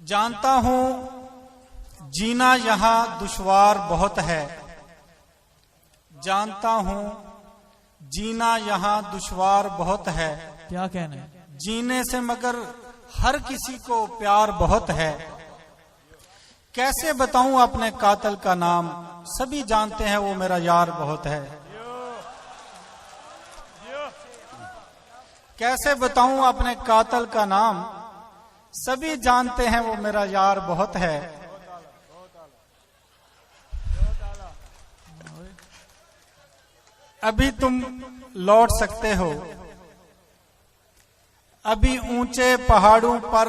जानता हूं जीना यहाँ दुश्वार बहुत है, जानता हूं जीना यहाँ दुश्वार बहुत है। क्या कहना है? जीने से मगर हर किसी को प्यार बहुत है। कैसे बताऊं अपने कातिल का नाम, सभी जानते हैं वो मेरा यार बहुत है। कैसे बताऊं अपने कातिल का नाम, सभी जानते हैं वो मेरा यार बहुत है। अभी तुम लौट सकते हो, अभी ऊंचे पहाड़ों पर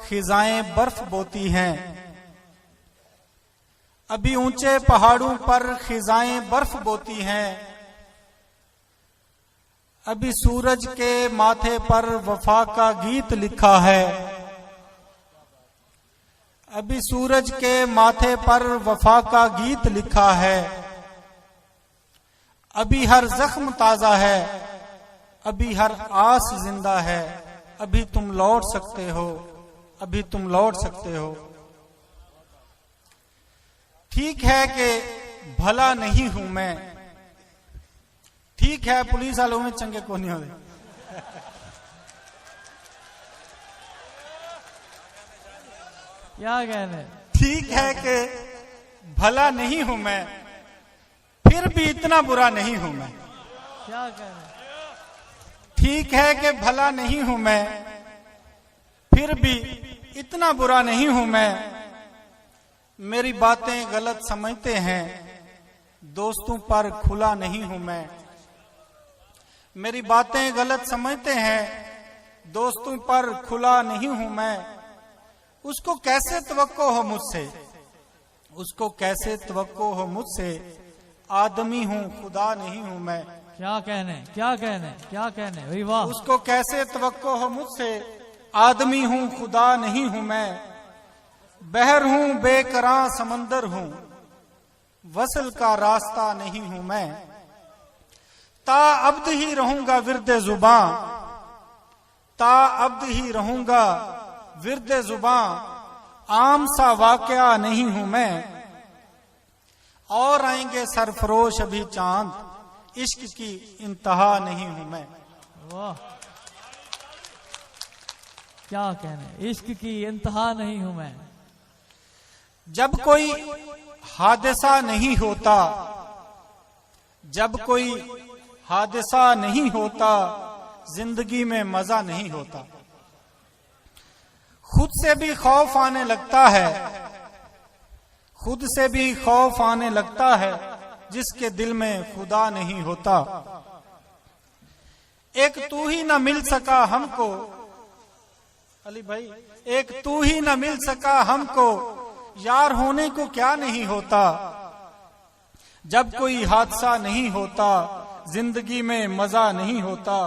खिजाएं बर्फ बोती हैं, अभी ऊंचे पहाड़ों पर खिजाएं बर्फ बोती हैं। अभी सूरज के माथे पर वफा का गीत लिखा है, अभी सूरज के माथे पर वफा का गीत लिखा है। अभी हर जख्म ताजा है, अभी हर आस जिंदा है। अभी तुम लौट सकते हो, अभी तुम लौट सकते हो। ठीक है कि भला नहीं हूं मैं, ठीक है पुलिस वालों में चंगे को नहीं होते। क्या कहने? ठीक है कि भला नहीं हूं मैं, फिर भी इतना बुरा नहीं हूं मैं। क्या कहने? ठीक है कि भला नहीं हूं मैं, फिर भी इतना बुरा नहीं हूं मैं। मेरी बातें गलत समझते हैं, दोस्तों पर खुला नहीं हूं मैं। मेरी बातें गलत समझते हैं, दोस्तों पर खुला नहीं हूं मैं। उसको कैसे तवक्को हो मुझसे, उसको कैसे तवक्को हो मुझसे। आदमी हूं खुदा नहीं हूं मैं। क्या कहने? क्या कहने? क्या कहने? वही वाह। उसको कैसे तवक्को हो मुझसे। आदमी हूं खुदा नहीं हूं मैं। बहर हूं बेकरां समंदर हूं, वसल का रास्ता नहीं हूं मैं। ता अब्द ही रहूंगा विरदे जुबां, ता अब्द ही रहूंगा विरदे जुबां। आम सा वाकया नहीं हूं मैं। और आएंगे सरफरोश अभी चांद, इश्क की इंतहा नहीं हूं मैं। वाह, क्या कहने? इश्क की इंतहा नहीं हूं मैं। जब कोई हादसा नहीं होता, जब कोई हादसा नहीं होता, जिंदगी में मजा नहीं होता। खुद से भी खौफ आने लगता है, खुद से भी खौफ आने लगता है, जिसके दिल में खुदा नहीं होता। एक तू ही न मिल सका हमको, अली भाई, एक तू ही न मिल सका हमको, यार होने को क्या नहीं होता। जब कोई हादसा नहीं होता, जिंदगी में मजा नहीं होता।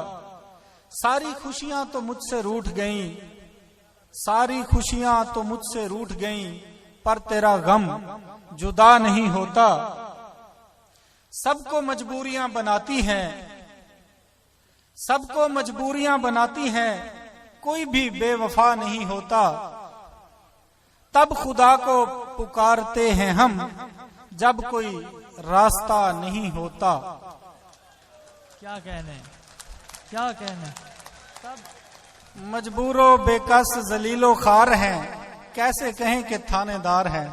सारी खुशियां तो मुझसे रूठ गईं, सारी खुशियां तो मुझसे रूठ गईं, पर तेरा गम जुदा नहीं होता। सबको मजबूरियां बनाती हैं, सबको मजबूरियां बनाती हैं, कोई भी बेवफा नहीं होता। तब खुदा को पुकारते हैं हम, जब कोई रास्ता नहीं होता। क्या कहने? क्या कहने? तब मजबूरो बेकस जलीलो खार हैं, कैसे कहें कि थानेदार हैं।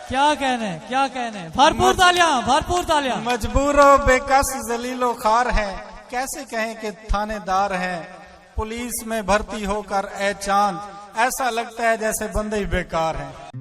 क्या कहने? क्या कहने? भरपूर तालियां, भरपूर तालियां। मजबूरो बेकस जलीलो खार हैं, कैसे कहें कि थानेदार हैं। पुलिस में भर्ती होकर ए चांद, ऐसा लगता है जैसे बंदे ही बेकार हैं।